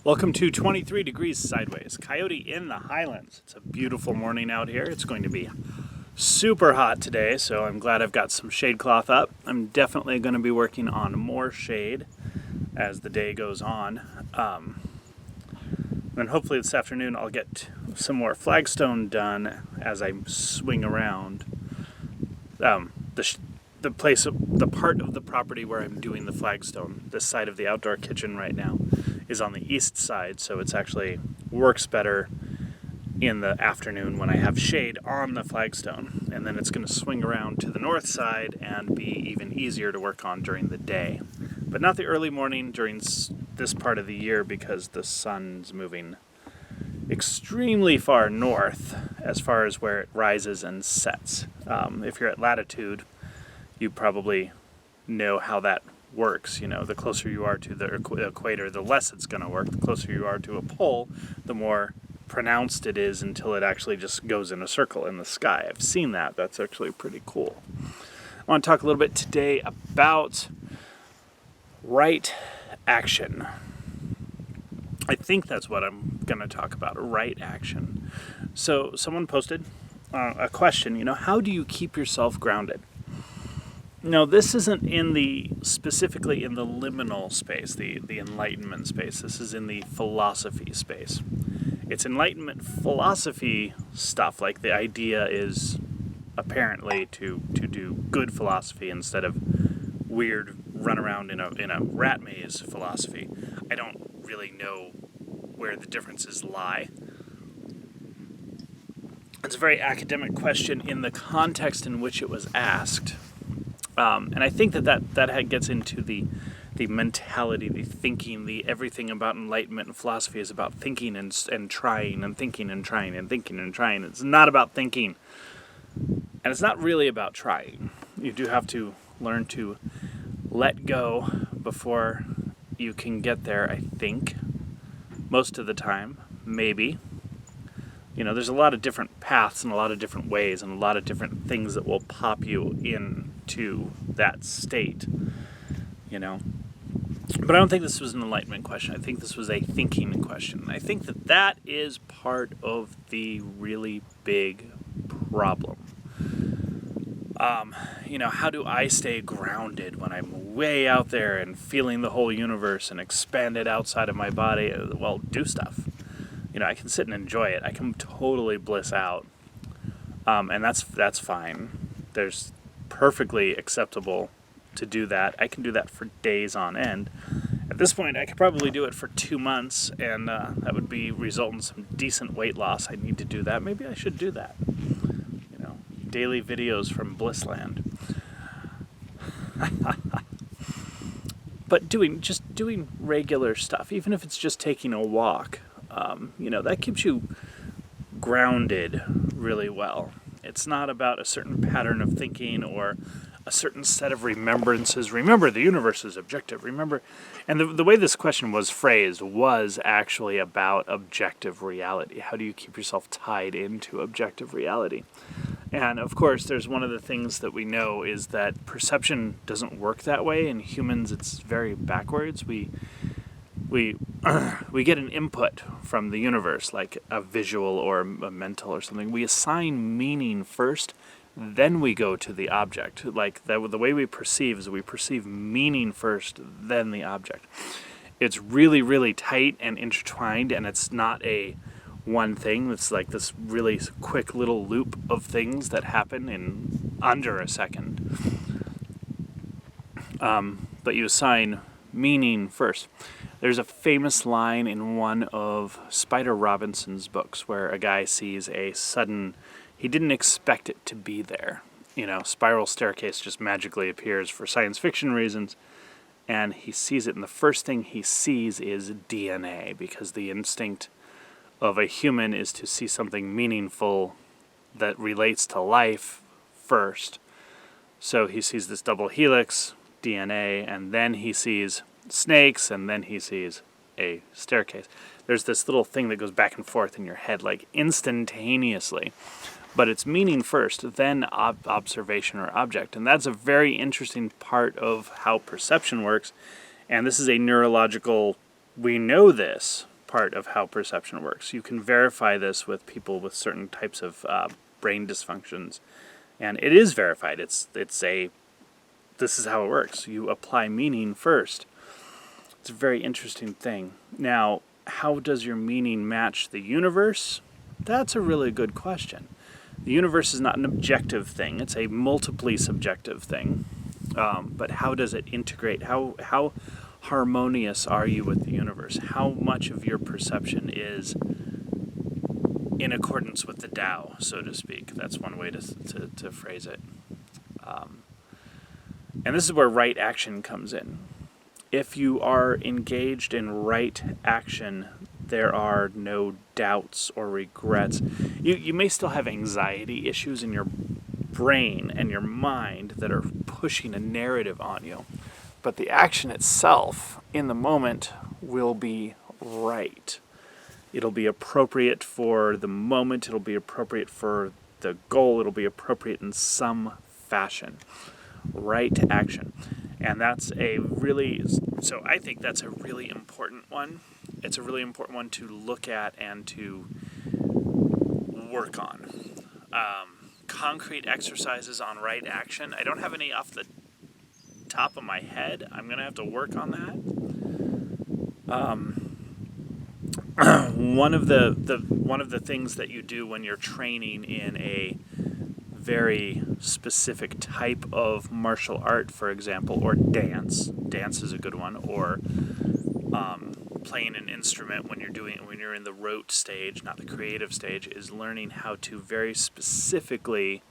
Welcome to 23 Degrees Sideways, Coyote in the Highlands. It's a beautiful morning out here. It's going to be super hot today, so I'm glad I've got some shade cloth up. I'm definitely going to be working on more shade as the day goes on. And hopefully this afternoon I'll get some more flagstone done as I swing around. The part of the property where I'm doing the flagstone, this side of the outdoor kitchen right now, is on the east side, so it's actually works better in the afternoon when I have shade on the flagstone, and then it's going to swing around to the north side and be even easier to work on during the day, but not the early morning during this part of the year because the sun's moving extremely far north as far as where it rises and sets. If you're at latitude, you probably know how that works. You know, the closer you are to the equator, the less it's going to work. The closer you are to a pole, the more pronounced it is until it actually just goes in a circle in the sky. I've seen that. That's actually pretty cool. I want to talk a little bit today about right action. I think that's what I'm going to talk about, right action. So someone posted a question, how do you keep yourself grounded? No, this isn't specifically in the liminal space, the enlightenment space. This is in the philosophy space. It's enlightenment philosophy stuff, like the idea is apparently to do good philosophy instead of weird run around in a rat maze philosophy. I don't really know where the differences lie. It's a very academic question in the context in which it was asked. And I think that gets into the mentality, the thinking, the everything about enlightenment and philosophy is about thinking and trying and thinking and trying and thinking and trying. It's not about thinking. And it's not really about trying. You do have to learn to let go before you can get there, I think. Most of the time, maybe. There's a lot of different paths and a lot of different ways and a lot of different things that will pop you into that state, But I don't think this was an enlightenment question. I think this was a thinking question. I think that is part of the really big problem. How do I stay grounded when I'm way out there and feeling the whole universe and expanded outside of my body? Well, do stuff. I can sit and enjoy it. I can totally bliss out. And that's fine. There's perfectly acceptable to do that. I can do that for days on end. At this point, I could probably do it for 2 months, and that would result in some decent weight loss. I need to do that. Maybe I should do that. Daily videos from Blissland. But doing regular stuff, even if it's just taking a walk, that keeps you grounded really well. It's not about a certain pattern of thinking or a certain set of remembrances. Remember, the universe is objective. Remember, and the way this question was phrased was actually about objective reality. How do you keep yourself tied into objective reality? And of course, there's one of the things that we know is that perception doesn't work that way. In humans, it's very backwards. We get an input from the universe, like a visual or a mental or something. We assign meaning first, then we go to the object. Like the way we perceive is we perceive meaning first, then the object. It's really, really tight and intertwined, and it's not a one thing. It's like this really quick little loop of things that happen in under a second. But you assign meaning first. There's a famous line in one of Spider Robinson's books where a guy sees he didn't expect it to be there. Spiral staircase just magically appears for science fiction reasons, and he sees it, and the first thing he sees is DNA, because the instinct of a human is to see something meaningful that relates to life first. So he sees this double helix, DNA, and then he sees snakes, and then he sees a staircase. There's this little thing that goes back and forth in your head, like instantaneously. But it's meaning first, then observation or object. And that's a very interesting part of how perception works. And this is a neurological, we know this part of how perception works. You can verify this with people with certain types of brain dysfunctions, and it is verified. This is how it works. You apply meaning first. It's a very interesting thing. Now, how does your meaning match the universe? That's a really good question. The universe is not an objective thing. It's a multiply subjective thing. But how does it integrate? How harmonious are you with the universe? How much of your perception is in accordance with the Tao, so to speak? That's one way to phrase it. And this is where right action comes in. If you are engaged in right action, there are no doubts or regrets. You may still have anxiety issues in your brain and your mind that are pushing a narrative on you, but the action itself in the moment will be right. It'll be appropriate for the moment. It'll be appropriate for the goal. It'll be appropriate in some fashion. Right action. And I think that's a really important one. It's a really important one to look at and to work on. Concrete exercises on right action. I don't have any off the top of my head. I'm going to have to work on that. One of the things that you do when you're training in a very specific type of martial art, for example, or dance. Dance is a good one. Or playing an instrument when you're in the rote stage, not the creative stage, is learning how to very specifically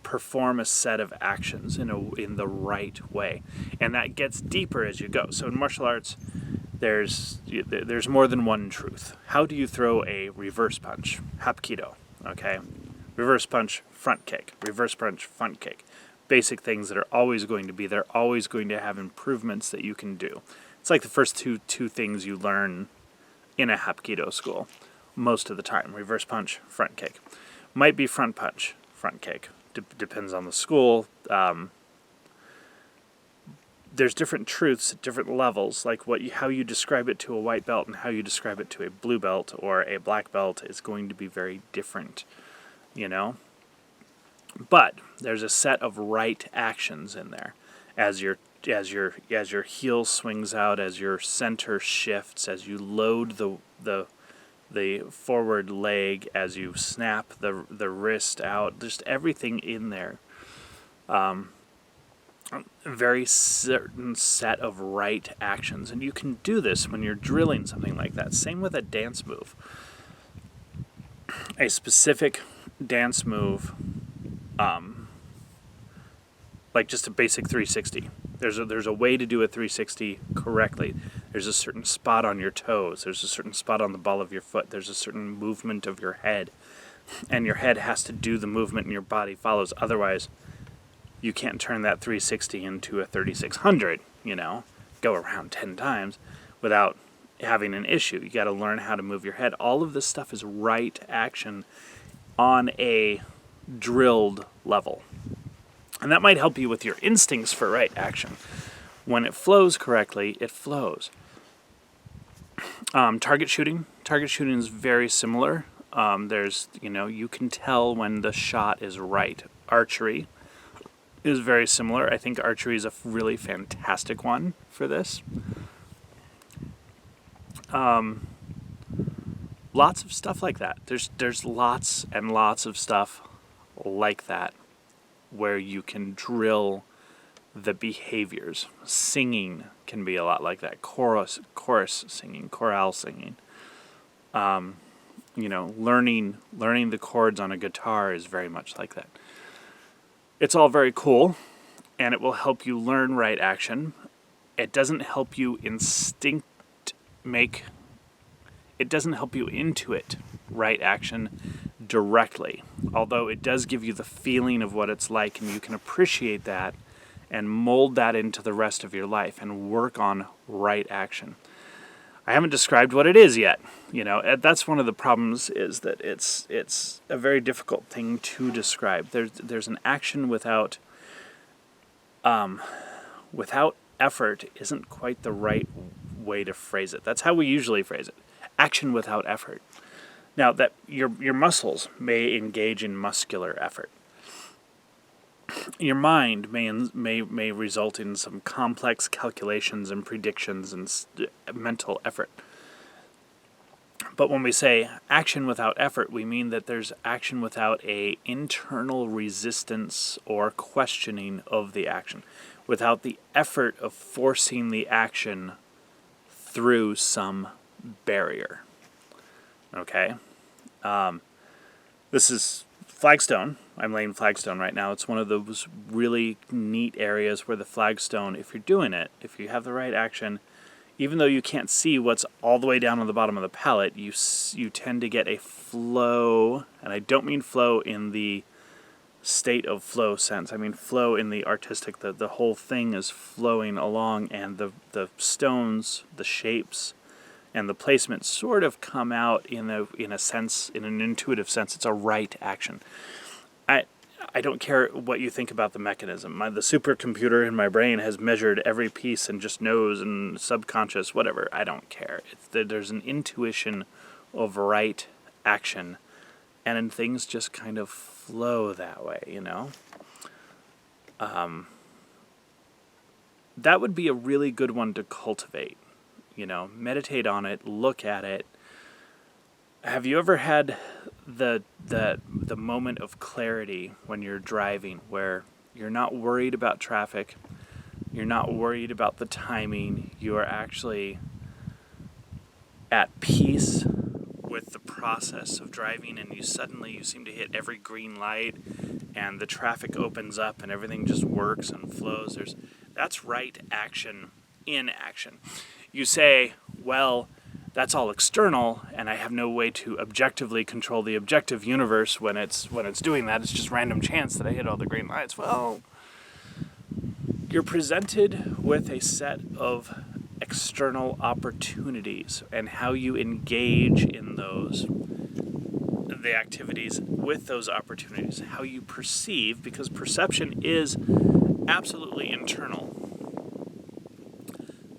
perform a set of actions in the right way, and that gets deeper as you go. So in martial arts, there's more than one truth. How do you throw a reverse punch? Hapkido. Okay, reverse punch, front kick, reverse punch, front kick. Basic things that are always going to be there, always going to have improvements that you can do. It's like the first two things you learn in a Hapkido school most of the time. Reverse punch, front kick. Might be front punch, front kick. Depends on the school. There's different truths at different levels, like how you describe it to a white belt and how you describe it to a blue belt or a black belt is going to be very different, But there's a set of right actions in there, as your heel swings out, as your center shifts, as you load the forward leg, as you snap the wrist out. Just everything in there. A very certain set of right actions, and you can do this when you're drilling something like that. Same with a dance move. A specific dance move, like just a basic 360. There's a way to do a 360 correctly. There's a certain spot on your toes. There's a certain spot on the ball of your foot. There's a certain movement of your head, and your head has to do the movement and your body follows. Otherwise, you can't turn that 360 into a 3600, go around 10 times without having an issue. You got to learn how to move your head. All of this stuff is right action on a drilled level. And that might help you with your instincts for right action. When it flows correctly, it flows. Target shooting. Target shooting is very similar. You can tell when the shot is right. Archery is very similar. I think archery is a really fantastic one for this. Lots of stuff like that. There's lots and lots of stuff like that where you can drill the behaviors. Singing can be a lot like that. Chorus singing, chorale singing. Learning the chords on a guitar is very much like that. It's all very cool, and it will help you learn right action. It doesn't help you intuit right action directly, although it does give you the feeling of what it's like, and you can appreciate that and mold that into the rest of your life and work on right action. I haven't described what it is yet. That's one of the problems, is that it's a very difficult thing to describe. There's an action without effort isn't quite the right way to phrase it. That's how we usually phrase it. Action without effort. Now, that your muscles may engage in muscular effort. Your mind may result in some complex calculations and predictions and mental effort. But when we say action without effort, we mean that there's action without a internal resistance or questioning of the action, without the effort of forcing the action through some barrier. Okay? This is flagstone. I'm laying flagstone right now. It's one of those really neat areas where the flagstone, if you're doing it, if you have the right action, even though you can't see what's all the way down on the bottom of the pallet, you tend to get a flow, and I don't mean flow in the state of flow sense. I mean flow in the artistic, the whole thing is flowing along, and the stones, the shapes, and the placement sort of come out in a sense, in an intuitive sense. It's a right action. I don't care what you think about the mechanism. The supercomputer in my brain has measured every piece and just knows, and subconscious, whatever. I don't care. There's an intuition of right action, and then things just kind of flow that way, you know? That would be a really good one to cultivate. You know, meditate on it, look at it. Have you ever had the moment of clarity when you're driving, where you're not worried about traffic, you're not worried about the timing, you are actually at peace with the process of driving, and you seem to hit every green light, and the traffic opens up and everything just works and flows? That's right action in action. You say, well, that's all external, and I have no way to objectively control the objective universe when it's doing that. It's just random chance that I hit all the green lights. Well, you're presented with a set of external opportunities, and how you engage in the activities with those opportunities, how you perceive, because perception is absolutely internal,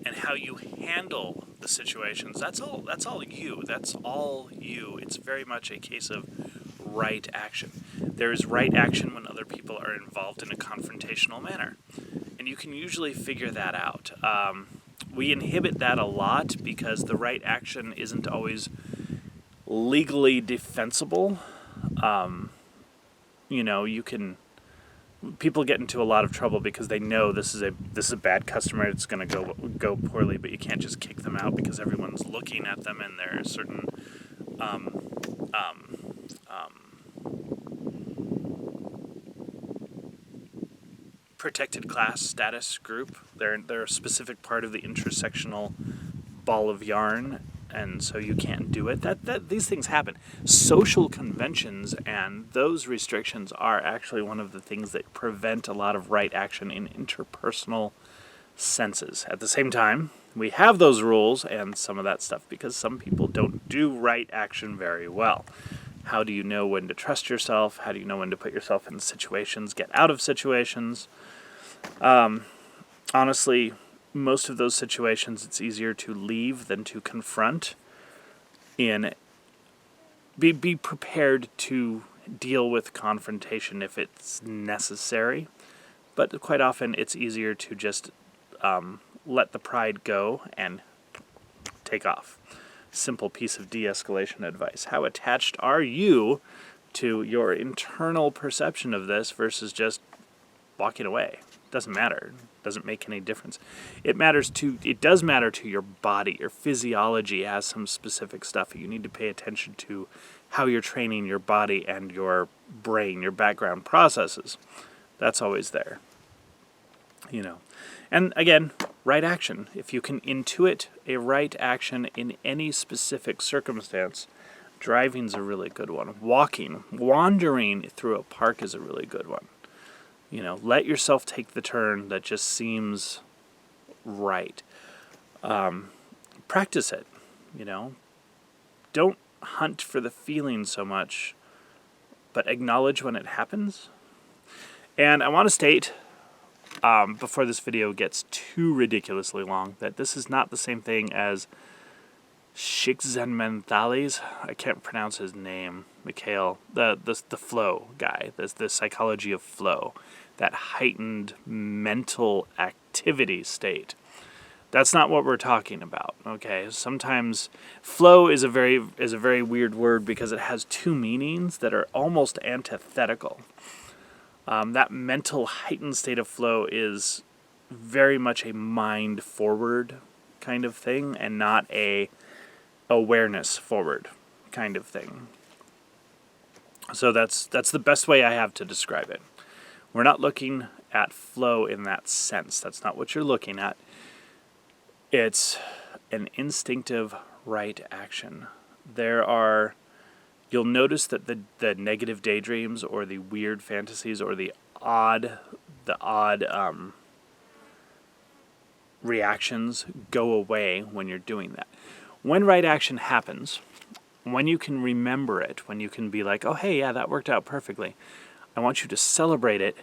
and how you handle the situations. That's all you. That's all you. It's very much a case of right action. There is right action when other people are involved in a confrontational manner, and you can usually figure that out. We inhibit that a lot because the right action isn't always legally defensible. People get into a lot of trouble because they know this is a bad customer. It's going to go poorly, but you can't just kick them out because everyone's looking at them, and there are certain protected class status group. They're a specific part of the intersectional ball of yarn, and so you can't do it. That these things happen. Social conventions and those restrictions are actually one of the things that prevent a lot of right action in interpersonal senses. At the same time, we have those rules and some of that stuff because some people don't do right action very well. How do you know when to trust yourself? How do you know when to put yourself in situations, get out of situations? Honestly, most of those situations, it's easier to leave than to confront. Be prepared to deal with confrontation if it's necessary, but quite often it's easier to just let the pride go and take off. Simple piece of de-escalation advice. How attached are you to your internal perception of this versus just walking away? Doesn't matter. Doesn't make any difference. It does matter to your body. Your physiology has some specific stuff. You need to pay attention to how you're training your body and your brain, your background processes. That's always there. And again, right action. If you can intuit a right action in any specific circumstance, driving's a really good one. Wandering through a park is a really good one. Let yourself take the turn that just seems right. Practice it, Don't hunt for the feeling so much, but acknowledge when it happens. And I want to state, before this video gets too ridiculously long, that this is not the same thing as Csikszentmihalyi's, I can't pronounce his name, Mikhail, the flow guy, the psychology of flow, that heightened mental activity state. That's not what we're talking about, okay? Sometimes flow is a very weird word because it has two meanings that are almost antithetical. That mental heightened state of flow is very much a mind forward kind of thing and not a awareness forward kind of thing. So that's the best way I have to describe it. We're not looking at flow in that sense. That's not what you're looking at. It's an instinctive right action. You'll notice that the negative daydreams or the weird fantasies or the odd reactions go away when you're doing that. When right action happens, when you can remember it, when you can be like, oh, hey, yeah, that worked out perfectly, I want you to celebrate it,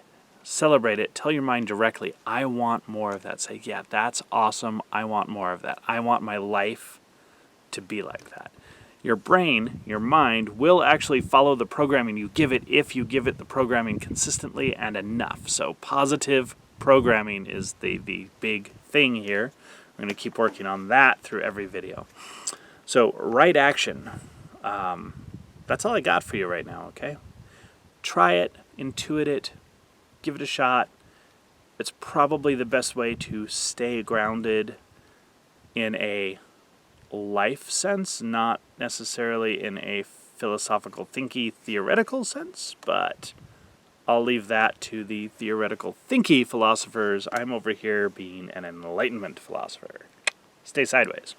tell your mind directly, I want more of that. Say, yeah, that's awesome, I want more of that. I want my life to be like that. Your brain, your mind, will actually follow the programming you give it if you give it the programming consistently and enough. So positive programming is the big thing here. We're going to keep working on that through every video. So right action, that's all I got for you right now, okay? Try it, intuit it, give it a shot. It's probably the best way to stay grounded in a life sense, not necessarily in a philosophical, thinky, theoretical sense, but I'll leave that to the theoretical, thinky philosophers. I'm over here being an enlightenment philosopher. Stay sideways.